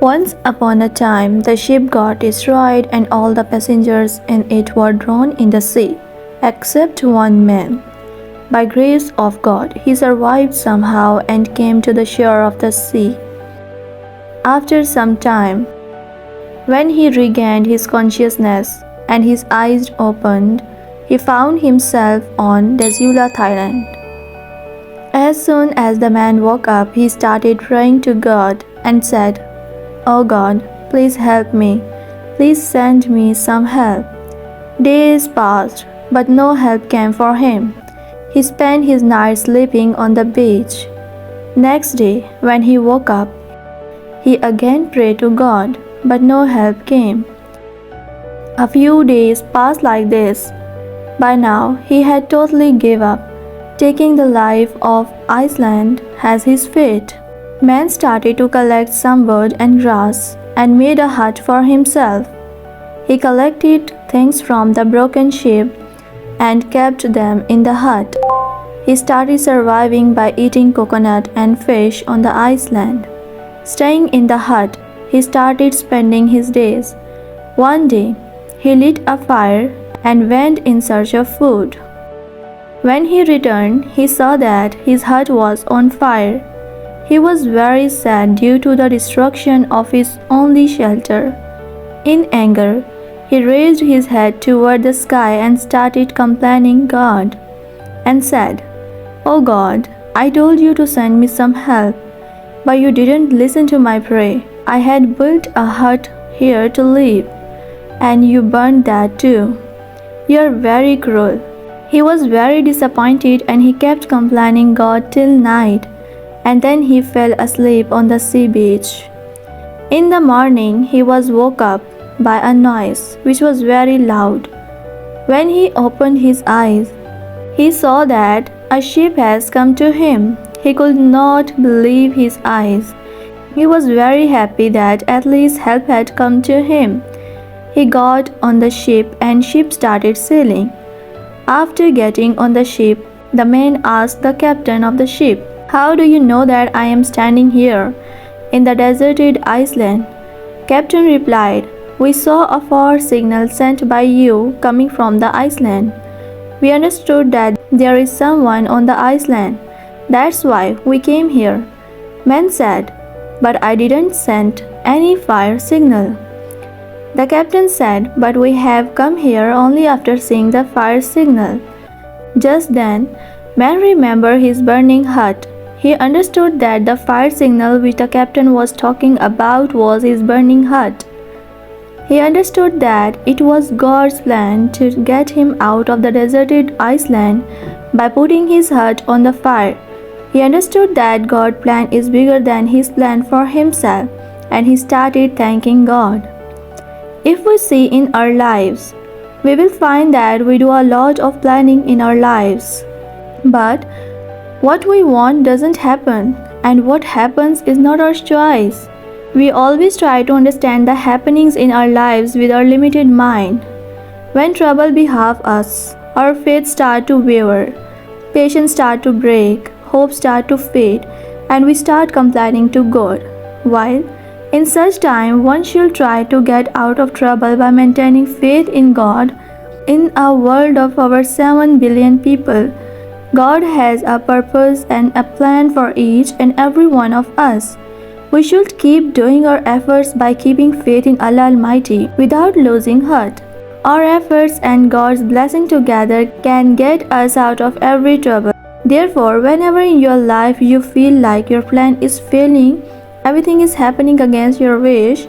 Once upon a time, the ship got destroyed and all the passengers in it were drowned in the sea, except one man. By grace of God, he survived somehow and came to the shore of the sea. After some time, when he regained his consciousness and his eyes opened, he found himself on Desula, Thailand. As soon as the man woke up, he started praying to God and said, "Oh God, please help me. Please send me some help." Days passed, but no help came for him. He spent his night sleeping on the beach. Next day, when he woke up, he again prayed to God, but no help came. A few days passed like this. By now, he had totally given up, taking the life of Iceland as his fate. Man started to collect some wood and grass and made a hut for himself. He collected things from the broken ship and kept them in the hut. He started surviving by eating coconut and fish on the island. Staying in the hut, he started spending his days. One day, he lit a fire and went in search of food. When he returned, he saw that his hut was on fire. He was very sad due to the destruction of his only shelter. In anger, he raised his head toward the sky and started complaining God and said, "Oh God, I told you to send me some help, but you didn't listen to my prayer. I had built a hut here to live, and you burned that too. You're very cruel." He was very disappointed and he kept complaining God till night, and then he fell asleep on the sea beach. In the morning, he was woke up by a noise which was very loud. When he opened his eyes, he saw that a ship has come to him. He could not believe his eyes. He was very happy that at least help had come to him. He got on the ship and ship started sailing. After getting on the ship, the man asked the captain of the ship, "How do you know that I am standing here in the deserted island?" Captain replied, "We saw a fire signal sent by you coming from the island. We understood that there is someone on the island. That's why we came here." Man said, "But I didn't send any fire signal." The captain said, "But we have come here only after seeing the fire signal." Just then, man remembered his burning hut. He understood that the fire signal which the captain was talking about was his burning hut. He understood that it was God's plan to get him out of the deserted island by putting his hut on the fire. He understood that God's plan is bigger than his plan for himself, and he started thanking God. If we see in our lives, we will find that we do a lot of planning in our lives. But what we want doesn't happen, and what happens is not our choice. We always try to understand the happenings in our lives with our limited mind. When trouble behalf us, our faith starts to waver, patience starts to break, hope starts to fade, and we start complaining to God. While in such time, one should try to get out of trouble by maintaining faith in God. In a world of over 7 billion people, God has a purpose and a plan for each and every one of us. We should keep doing our efforts by keeping faith in Allah Almighty without losing heart. Our efforts and God's blessing together can get us out of every trouble. Therefore, whenever in your life you feel like your plan is failing, everything is happening against your wish,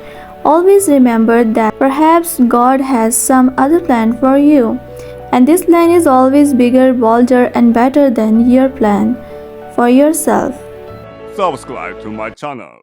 always remember that perhaps God has some other plan for you. And this plan is always bigger, bolder, and better than your plan for yourself. Subscribe to my channel.